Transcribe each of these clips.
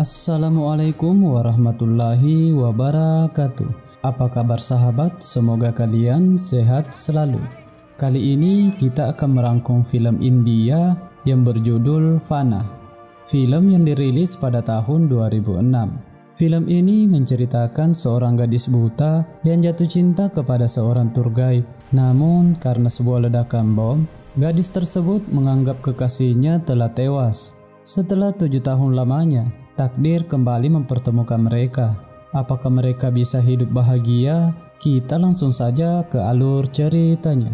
Assalamualaikum warahmatullahi wabarakatuh. Apa kabar sahabat? Semoga kalian sehat selalu. Kali ini kita akan merangkum film India yang berjudul Fana. Film yang dirilis pada tahun 2006. Film ini menceritakan seorang gadis buta yang jatuh cinta kepada seorang tour guide. Namun karena sebuah ledakan bom, gadis tersebut menganggap kekasihnya telah tewas. Setelah 7 tahun lamanya, takdir kembali mempertemukan mereka. Apakah mereka bisa hidup bahagia? Kita langsung saja ke alur ceritanya.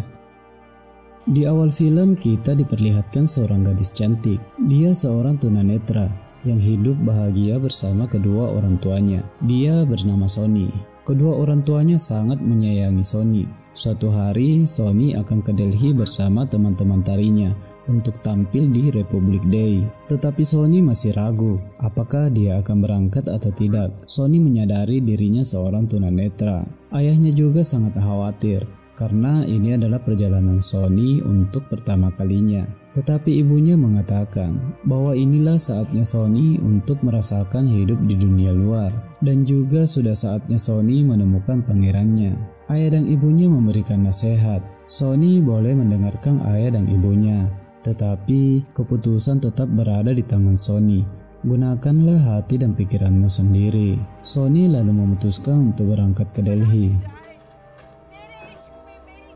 Di awal film kita diperlihatkan seorang gadis cantik. Dia seorang tunanetra yang hidup bahagia bersama kedua orang tuanya. Dia bernama Sony. Kedua orang tuanya sangat menyayangi Sony. Suatu hari Sony akan ke Delhi bersama teman-teman tarinya untuk tampil di Republic Day. Tetapi Sony masih ragu apakah dia akan berangkat atau tidak. Sony menyadari dirinya seorang tunanetra. Ayahnya juga sangat khawatir karena ini adalah perjalanan Sony untuk pertama kalinya. Tetapi ibunya mengatakan bahwa inilah saatnya Sony untuk merasakan hidup di dunia luar, dan juga sudah saatnya Sony menemukan pangerannya. Ayah dan ibunya memberikan nasihat. Sony boleh mendengarkan ayah dan ibunya, tetapi keputusan tetap berada di tangan Sony. Gunakanlah hati dan pikiranmu sendiri. Sony lalu memutuskan untuk berangkat ke Delhi.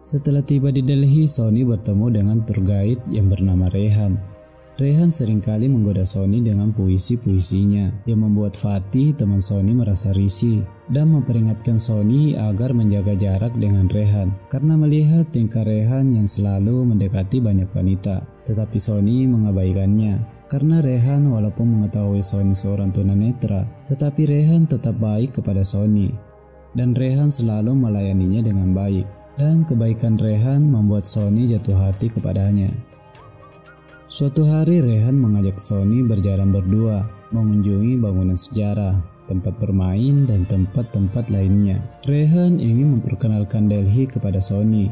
Setelah tiba di Delhi, Sony bertemu dengan tour guide yang bernama Rehan. Rehan seringkali menggoda Sony dengan puisi-puisinya yang membuat Fatih, teman Sony, merasa risih dan memperingatkan Sony agar menjaga jarak dengan Rehan karena melihat tingkah Rehan yang selalu mendekati banyak wanita. Tetapi Sony mengabaikannya karena Rehan walaupun mengetahui Sony seorang tunanetra, tetapi Rehan tetap baik kepada Sony dan Rehan selalu melayaninya dengan baik. Dan kebaikan Rehan membuat Sony jatuh hati kepadanya. Suatu hari Rehan mengajak Sony berjalan berdua mengunjungi bangunan sejarah, tempat bermain, dan tempat-tempat lainnya. Rehan ingin memperkenalkan Delhi kepada Sony.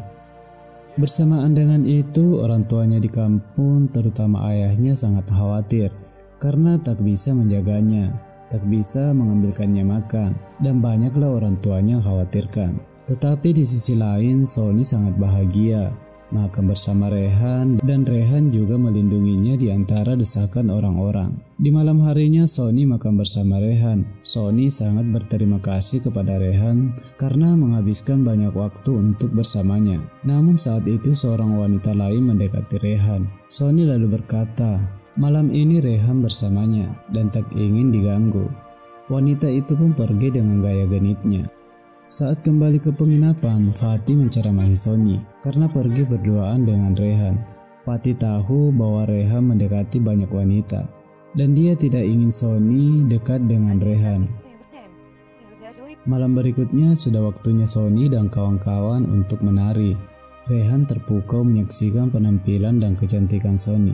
Bersamaan dengan itu, orang tuanya di kampung, terutama ayahnya, sangat khawatir karena tak bisa menjaganya, tak bisa mengambilkannya makan, dan banyaklah orang tuanya yang khawatirkan. Tetapi di sisi lain, Sony sangat bahagia makan bersama Rehan, dan Rehan juga melindunginya di antara desakan orang-orang. Di malam harinya Sony makan bersama Rehan. Sony sangat berterima kasih kepada Rehan karena menghabiskan banyak waktu untuk bersamanya. Namun saat itu seorang wanita lain mendekati Rehan. Sony lalu berkata, malam ini Rehan bersamanya dan tak ingin diganggu. Wanita itu pun pergi dengan gaya genitnya. Saat kembali ke penginapan, Fatih menceramahi Sony karena pergi berduaan dengan Rehan. Fatih tahu bahwa Rehan mendekati banyak wanita dan dia tidak ingin Sony dekat dengan Rehan. Malam berikutnya sudah waktunya Sony dan kawan-kawan untuk menari. Rehan terpukau menyaksikan penampilan dan kecantikan Sony.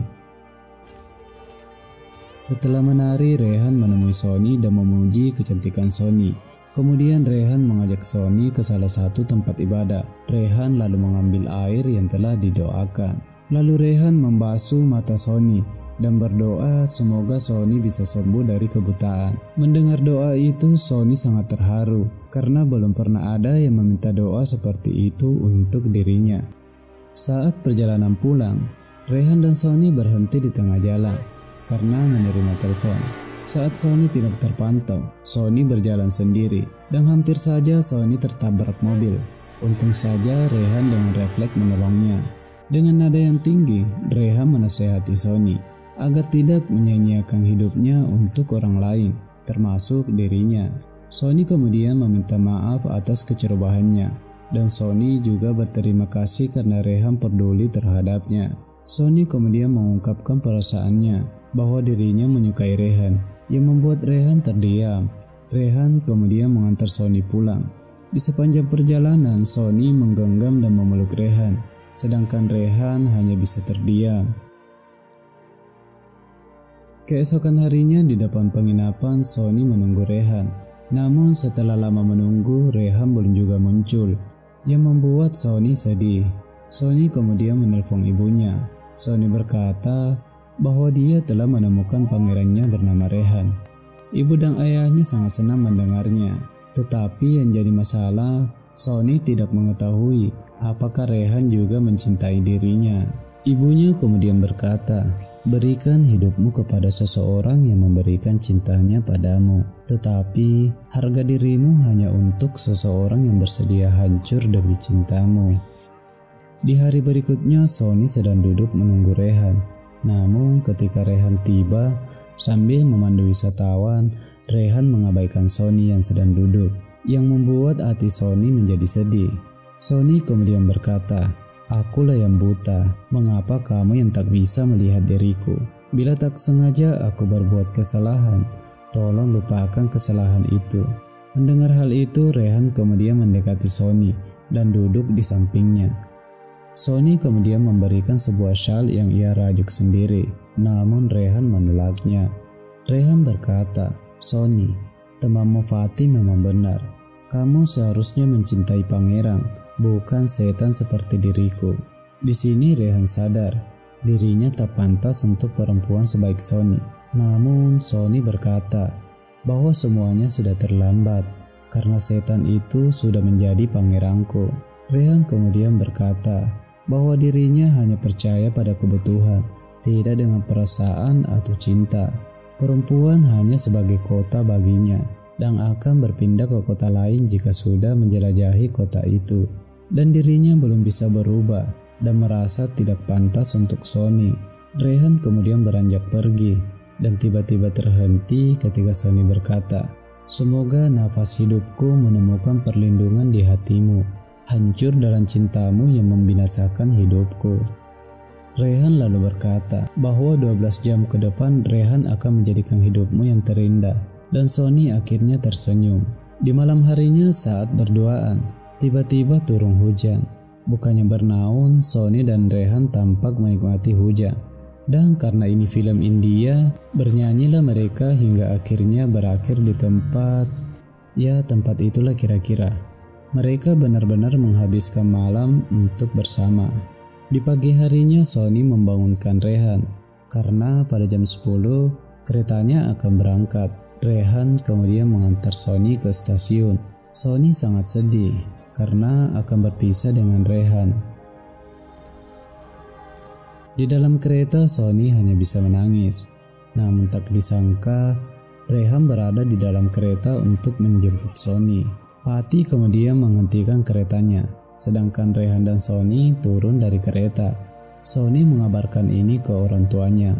Setelah menari, Rehan menemui Sony dan memuji kecantikan Sony. Kemudian Rehan mengajak Sony ke salah satu tempat ibadah. Rehan lalu mengambil air yang telah didoakan. Lalu Rehan membasuh mata Sony dan berdoa semoga Sony bisa sembuh dari kebutaan. Mendengar doa itu, Sony sangat terharu karena belum pernah ada yang meminta doa seperti itu untuk dirinya. Saat perjalanan pulang, Rehan dan Sony berhenti di tengah jalan karena menerima telepon. Saat Sony tidak terpantau, Sony berjalan sendiri dan hampir saja Sony tertabrak mobil. Untung saja Rehan dengan refleks menolongnya. Dengan nada yang tinggi, Rehan menasehati Sony agar tidak menyia-nyiakan hidupnya untuk orang lain, termasuk dirinya. Sony kemudian meminta maaf atas kecerobohannya, dan Sony juga berterima kasih karena Rehan peduli terhadapnya. Sony kemudian mengungkapkan perasaannya bahwa dirinya menyukai Rehan, yang membuat Rehan terdiam. Rehan kemudian mengantar Sony pulang. Di sepanjang perjalanan, Sony menggenggam dan memeluk Rehan, sedangkan Rehan hanya bisa terdiam. Keesokan harinya di depan penginapan, Sony menunggu Rehan. Namun setelah lama menunggu, Rehan belum juga muncul, yang membuat Sony sedih. Sony kemudian menelpon ibunya. Sony berkata bahwa dia telah menemukan pangerannya bernama Rehan. Ibu dan ayahnya sangat senang mendengarnya, tetapi yang jadi masalah, Sony tidak mengetahui apakah Rehan juga mencintai dirinya. Ibunya kemudian berkata, "Berikan hidupmu kepada seseorang yang memberikan cintanya padamu, tetapi harga dirimu hanya untuk seseorang yang bersedia hancur demi cintamu." Di hari berikutnya, Sony sedang duduk menunggu Rehan. Namun ketika Rehan tiba, sambil memandu wisatawan, Rehan mengabaikan Sony yang sedang duduk, yang membuat hati Sony menjadi sedih. Sony kemudian berkata, "Akulah yang buta, mengapa kamu yang tak bisa melihat diriku? Bila tak sengaja aku berbuat kesalahan, tolong lupakan kesalahan itu." Mendengar hal itu, Rehan kemudian mendekati Sony dan duduk di sampingnya. Sony kemudian memberikan sebuah syal yang ia rajuk sendiri, namun Rehan menolaknya. Rehan berkata, "Sony, temanmu Fatih memang benar. Kamu seharusnya mencintai pangeran, bukan setan seperti diriku." Di sini Rehan sadar dirinya tak pantas untuk perempuan sebaik Sony. Namun Sony berkata bahwa semuanya sudah terlambat karena setan itu sudah menjadi pangeranku. Rehan kemudian berkata bahwa dirinya hanya percaya pada kebutuhan, tidak dengan perasaan atau cinta. Perempuan hanya sebagai kota baginya dan akan berpindah ke kota lain jika sudah menjelajahi kota itu. Dan dirinya belum bisa berubah dan merasa tidak pantas untuk Sony. Rehan kemudian beranjak pergi dan tiba-tiba terhenti ketika Sony berkata, "Semoga nafas hidupku menemukan perlindungan di hatimu, hancur dalam cintamu yang membinasakan hidupku." Rehan lalu berkata bahwa 12 jam ke depan Rehan akan menjadikan hidupmu yang terindah, dan Sony akhirnya tersenyum. Di malam harinya saat berduaan, tiba-tiba turun hujan. Bukannya bernaung, Sony dan Rehan tampak menikmati hujan. Dan karena ini film India, bernyanyilah mereka hingga akhirnya berakhir di tempat itulah kira-kira. Mereka benar-benar menghabiskan malam untuk bersama. Di pagi harinya Sony membangunkan Rehan karena pada jam 10 keretanya akan berangkat. Rehan kemudian mengantar Sony ke stasiun. Sony sangat sedih karena akan berpisah dengan Rehan. Di dalam kereta Sony hanya bisa menangis. Namun tak disangka Rehan berada di dalam kereta untuk menjemput Sony. Fatih kemudian menghentikan keretanya, sedangkan Rehan dan Sony turun dari kereta. Sony mengabarkan ini ke orang tuanya.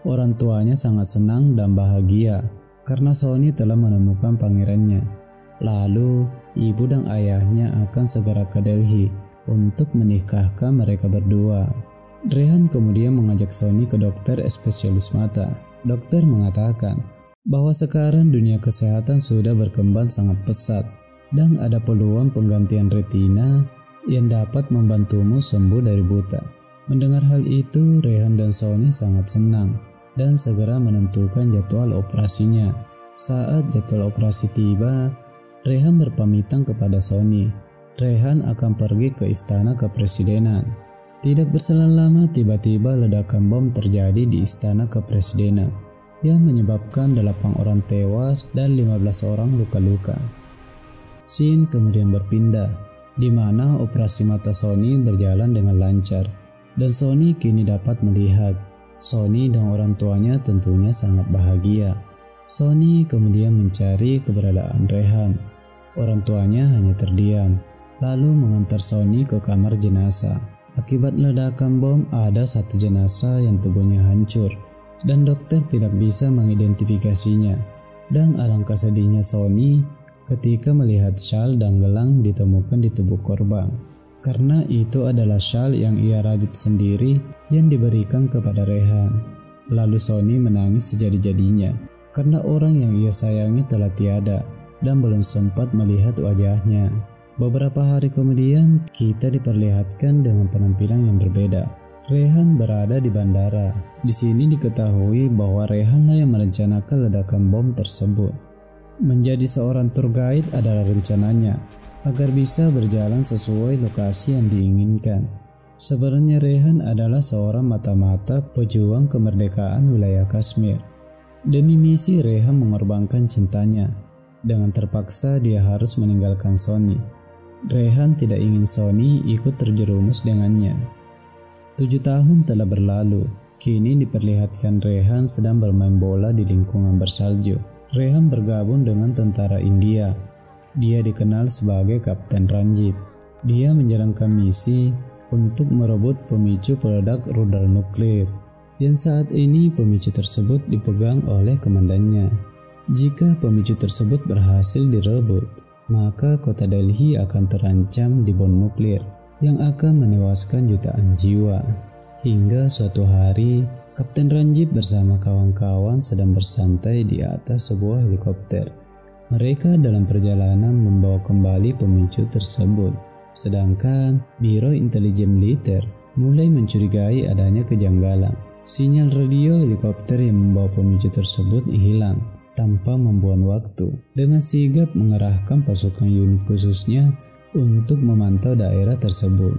Orang tuanya sangat senang dan bahagia karena Sony telah menemukan pangerannya. Lalu, ibu dan ayahnya akan segera ke Delhi untuk menikahkan mereka berdua. Rehan kemudian mengajak Sony ke dokter spesialis mata. Dokter mengatakan bahwa sekarang dunia kesehatan sudah berkembang sangat pesat dan ada peluang penggantian retina yang dapat membantumu sembuh dari buta. Mendengar hal itu, Rehan dan Sony sangat senang dan segera menentukan jadwal operasinya. Saat jadwal operasi tiba, Rehan berpamitan kepada Sony. Rehan akan pergi ke istana kepresidenan. Tidak berselang lama, tiba-tiba ledakan bom terjadi di istana kepresidenan yang menyebabkan 8 orang tewas dan 15 orang luka-luka. Scene kemudian berpindah, di mana operasi mata Sony berjalan dengan lancar dan Sony kini dapat melihat. Sony dan orang tuanya tentunya sangat bahagia. Sony kemudian mencari keberadaan Rehan. Orang tuanya hanya terdiam, lalu mengantar Sony ke kamar jenazah. Akibat ledakan bom, ada satu jenazah yang tubuhnya hancur dan dokter tidak bisa mengidentifikasinya. Dan alangkah sedihnya Sony ketika melihat syal dan gelang ditemukan di tubuh korban, karena itu adalah syal yang ia rajut sendiri yang diberikan kepada Rehan. Lalu Sony menangis sejadi-jadinya karena orang yang ia sayangi telah tiada dan belum sempat melihat wajahnya. Beberapa hari kemudian kita diperlihatkan dengan penampilan yang berbeda. Rehan berada di bandara. Di sini diketahui bahwa Rehanlah yang merencanakan ledakan bom tersebut. Menjadi seorang tour guide adalah rencananya agar bisa berjalan sesuai lokasi yang diinginkan. Sebenarnya Rehan adalah seorang mata-mata pejuang kemerdekaan wilayah Kashmir. Demi misi Rehan mengorbankan cintanya. Dengan terpaksa dia harus meninggalkan Sony. Rehan tidak ingin Sony ikut terjerumus dengannya. 7 tahun telah berlalu. Kini diperlihatkan Rehan sedang bermain bola di lingkungan bersalju. Rehan bergabung dengan tentara India. Dia dikenal sebagai Kapten Ranjib. Dia menjalankan misi untuk merebut pemicu peledak rudal nuklir. Dan saat ini pemicu tersebut dipegang oleh komandannya. Jika pemicu tersebut berhasil direbut, maka kota Delhi akan terancam di bom nuklir yang akan menewaskan jutaan jiwa. Hingga suatu hari, Kapten Ranjib bersama kawan-kawan sedang bersantai di atas sebuah helikopter. Mereka dalam perjalanan membawa kembali pemicu tersebut. Sedangkan Biro Intelijen Militer mulai mencurigai adanya kejanggalan. Sinyal radio helikopter yang membawa pemicu tersebut hilang tanpa membuang waktu. Dengan sigap mengerahkan pasukan unit khususnya untuk memantau daerah tersebut.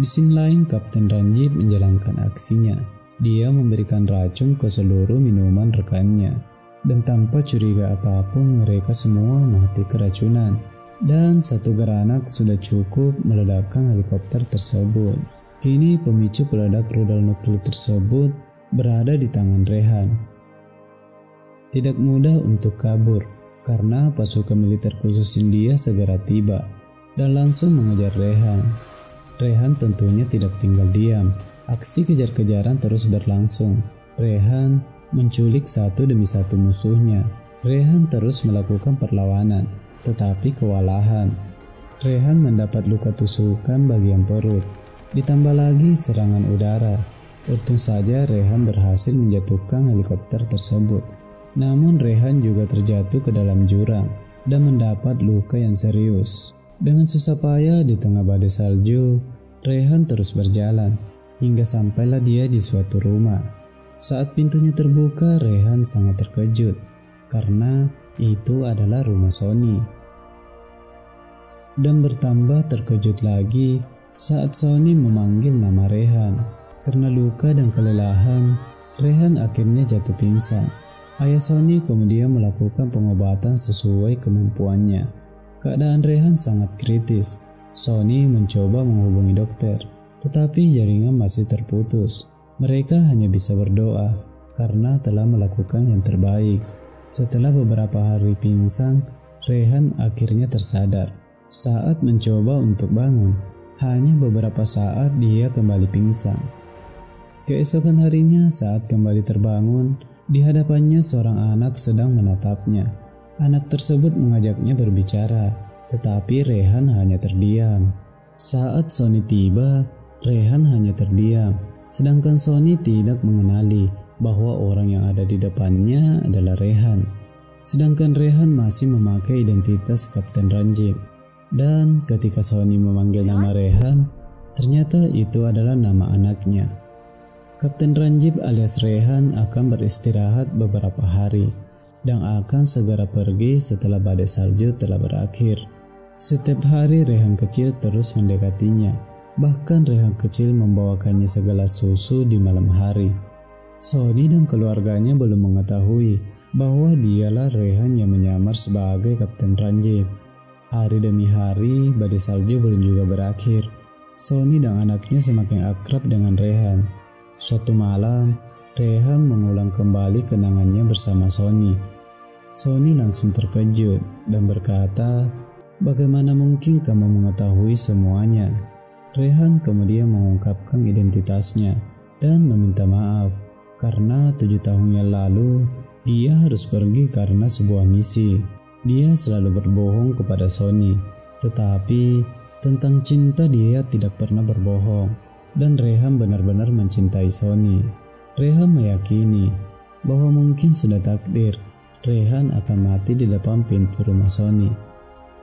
Di sisi lain, Kapten Ranjib menjalankan aksinya. Dia memberikan racun ke seluruh minuman rekannya. Dan tanpa curiga apapun, mereka semua mati keracunan. Dan 1 granat sudah cukup meledakkan helikopter tersebut. Kini pemicu peledak rudal nuklir tersebut berada di tangan Rehan. Tidak mudah untuk kabur karena pasukan militer khusus India segera tiba dan langsung mengejar Rehan. Rehan tentunya tidak tinggal diam. Aksi kejar-kejaran terus berlangsung. Rehan menculik satu demi satu musuhnya. Rehan terus melakukan perlawanan, tetapi kewalahan. Rehan mendapat luka tusukan bagian perut. Ditambah lagi serangan udara. Untung saja Rehan berhasil menjatuhkan helikopter tersebut. Namun Rehan juga terjatuh ke dalam jurang dan mendapat luka yang serius. Dengan susah payah di tengah badai salju, Rehan terus berjalan hingga sampailah dia di suatu rumah. Saat pintunya terbuka, Rehan sangat terkejut karena itu adalah rumah Sony. Dan bertambah terkejut lagi saat Sony memanggil nama Rehan. Karena luka dan kelelahan, Rehan akhirnya jatuh pingsan. Ayah Sony kemudian melakukan pengobatan sesuai kemampuannya. Keadaan Rehan sangat kritis. Sony mencoba menghubungi dokter, tetapi jaringan masih terputus. Mereka hanya bisa berdoa karena telah melakukan yang terbaik. Setelah beberapa hari pingsan, Rehan akhirnya tersadar. Saat mencoba untuk bangun, hanya beberapa saat dia kembali pingsan. Keesokan harinya saat kembali terbangun, di hadapannya seorang anak sedang menatapnya. Anak tersebut mengajaknya berbicara, tetapi Rehan hanya terdiam. Saat Sony tiba, Rehan hanya terdiam, sedangkan Sony tidak mengenali bahwa orang yang ada di depannya adalah Rehan. Sedangkan Rehan masih memakai identitas Kapten Ranjib. Dan ketika Sony memanggil nama Rehan, ternyata itu adalah nama anaknya. Kapten Ranjib alias Rehan akan beristirahat beberapa hari dan akan segera pergi setelah badai salju telah berakhir. Setiap hari Rehan kecil terus mendekatinya. Bahkan Rehan kecil membawakannya segelas susu di malam hari. Sony dan keluarganya belum mengetahui bahwa dialah Rehan yang menyamar sebagai Kapten Ranjib. Hari demi hari badai salju belum juga berakhir. Sony dan anaknya semakin akrab dengan Rehan. Suatu malam, Rehan mengulang kembali kenangannya bersama Sony. Sony langsung terkejut dan berkata, "Bagaimana mungkin kamu mengetahui semuanya?" Rehan kemudian mengungkapkan identitasnya dan meminta maaf karena 7 tahun yang lalu dia harus pergi karena sebuah misi. Dia selalu berbohong kepada Sony, tetapi tentang cinta dia tidak pernah berbohong. Dan Rehan benar-benar mencintai Sony. Rehan meyakini bahwa mungkin sudah takdir Rehan akan mati di depan pintu rumah Sony.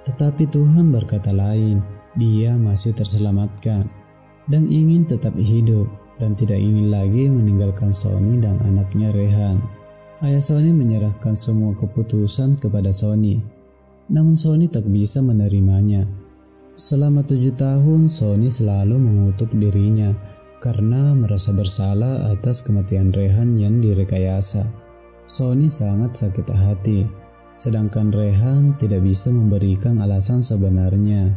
Tetapi Tuhan berkata lain, dia masih terselamatkan dan ingin tetap hidup dan tidak ingin lagi meninggalkan Sony dan anaknya Rehan. Ayah Sony menyerahkan semua keputusan kepada Sony, namun Sony tak bisa menerimanya. Selama 7 tahun, Sony selalu mengutuk dirinya karena merasa bersalah atas kematian Rehan yang direkayasa. Sony sangat sakit hati, sedangkan Rehan tidak bisa memberikan alasan sebenarnya.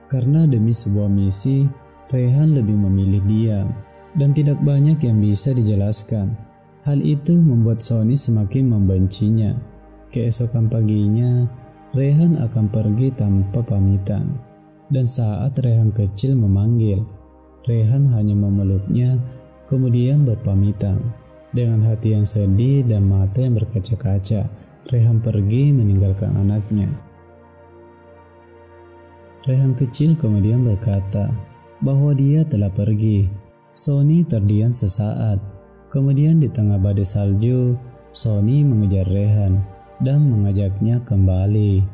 Karena demi sebuah misi, Rehan lebih memilih diam, dan tidak banyak yang bisa dijelaskan. Hal itu membuat Sony semakin membencinya. Keesokan paginya, Rehan akan pergi tanpa pamitan. Dan saat Rehan kecil memanggil, Rehan hanya memeluknya, kemudian berpamitan. Dengan hati yang sedih dan mata yang berkaca-kaca, Rehan pergi meninggalkan anaknya. Rehan kecil kemudian berkata bahwa dia telah pergi. Sony terdiam sesaat. Kemudian di tengah badai salju, Sony mengejar Rehan dan mengajaknya kembali.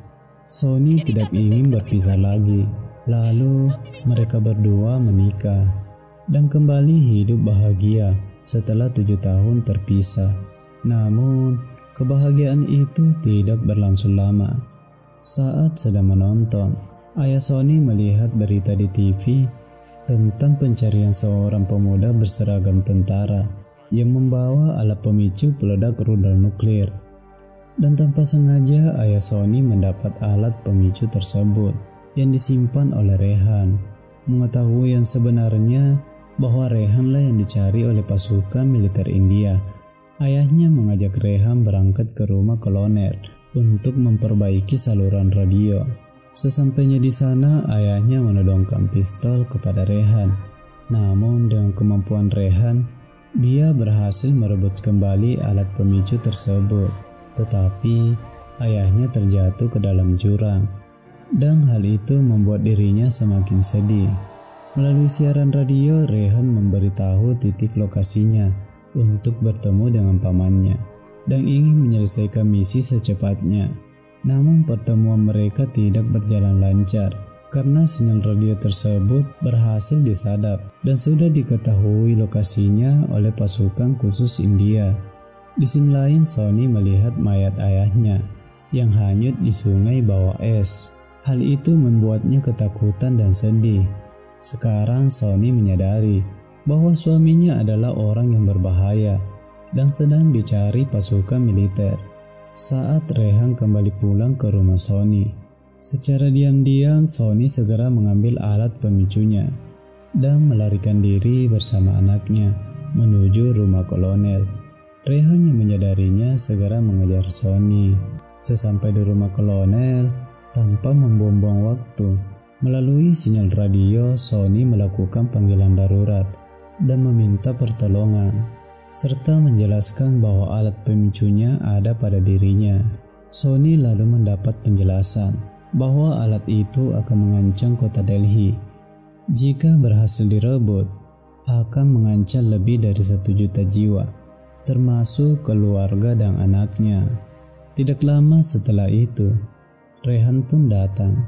Sony tidak ingin berpisah lagi. Lalu mereka berdua menikah dan kembali hidup bahagia setelah 7 tahun terpisah. Namun kebahagiaan itu tidak berlangsung lama. Saat sedang menonton, ayah Sony melihat berita di TV tentang pencarian seorang pemuda berseragam tentara yang membawa alat pemicu peledak rudal nuklir. Dan tanpa sengaja ayah Sony mendapat alat pemicu tersebut yang disimpan oleh Rehan. Mengetahui yang sebenarnya bahwa Rehanlah yang dicari oleh pasukan militer India, ayahnya mengajak Rehan berangkat ke rumah kolonel untuk memperbaiki saluran radio. Sesampainya di sana, ayahnya menodongkan pistol kepada Rehan. Namun dengan kemampuan Rehan, dia berhasil merebut kembali alat pemicu tersebut. Tetapi ayahnya terjatuh ke dalam jurang. Dan hal itu membuat dirinya semakin sedih. Melalui siaran radio, Rehan memberitahu titik lokasinya untuk bertemu dengan pamannya dan ingin menyelesaikan misi secepatnya. Namun pertemuan mereka tidak berjalan lancar karena sinyal radio tersebut berhasil disadap dan sudah diketahui lokasinya oleh pasukan khusus India. Di sisi lain, Sony melihat mayat ayahnya yang hanyut di sungai bawah es. Hal itu membuatnya ketakutan dan sedih. Sekarang Sony menyadari bahwa suaminya adalah orang yang berbahaya dan sedang dicari pasukan militer. Saat Rehan kembali pulang ke rumah Sony, secara diam-diam Sony segera mengambil alat pemicunya dan melarikan diri bersama anaknya menuju rumah kolonel. Rehan yang menyadarinya segera mengejar Sony. Sesampai di rumah kolonel, tanpa membuang waktu, melalui sinyal radio, Sony melakukan panggilan darurat dan meminta pertolongan, serta menjelaskan bahwa alat pemicunya ada pada dirinya. Sony lalu mendapat penjelasan bahwa alat itu akan mengancam kota Delhi. Jika berhasil direbut, akan mengancam lebih dari 1 juta jiwa, termasuk keluarga dan anaknya. Tidak lama setelah itu, Rehan pun datang.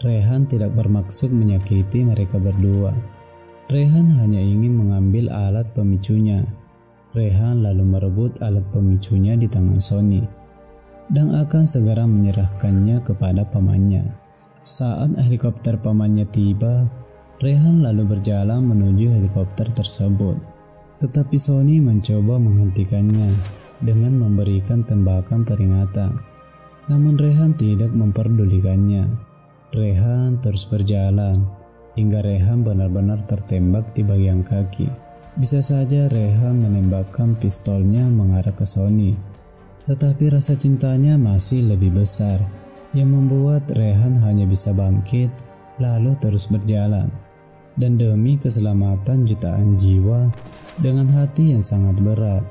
Rehan tidak bermaksud menyakiti mereka berdua. Rehan hanya ingin mengambil alat pemicunya. Rehan lalu merebut alat pemicunya di tangan Sony dan akan segera menyerahkannya kepada pamannya. Saat helikopter pamannya tiba, Rehan lalu berjalan menuju helikopter tersebut. Tetapi Sony mencoba menghentikannya dengan memberikan tembakan peringatan. Namun Rehan tidak memperdulikannya. Rehan terus berjalan hingga Rehan benar-benar tertembak di bagian kaki. Bisa saja Rehan menembakkan pistolnya mengarah ke Sony, tetapi rasa cintanya masih lebih besar yang membuat Rehan hanya bisa bangkit lalu terus berjalan. Dan demi keselamatan jutaan jiwa, dengan hati yang sangat berat,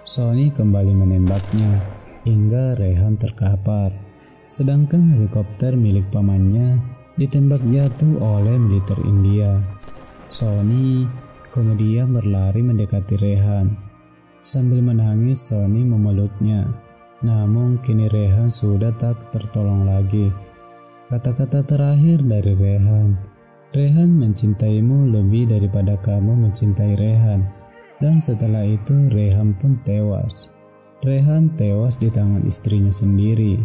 Sony kembali menembaknya hingga Rehan terkapar. Sedangkan helikopter milik pamannya ditembak jatuh oleh militer India. Sony kemudian berlari mendekati Rehan. Sambil menangis, Sony memeluknya. Namun kini Rehan sudah tak tertolong lagi. Kata-kata terakhir dari Rehan, "Rehan mencintaimu lebih daripada kamu mencintai Rehan." Dan setelah itu Rehan pun tewas. Rehan tewas di tangan istrinya sendiri.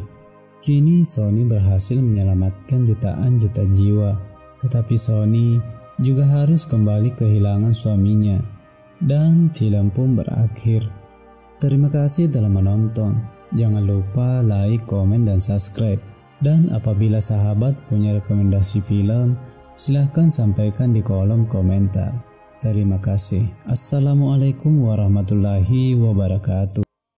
Kini Sony berhasil menyelamatkan jutaan juta jiwa Tetapi Sony juga harus kembali kehilangan suaminya. Dan film pun berakhir. Terima kasih telah menonton. Jangan lupa like, komen, dan subscribe. Dan apabila sahabat punya rekomendasi film, silahkan sampaikan di kolom komentar. Terima kasih. Assalamualaikum warahmatullahi wabarakatuh.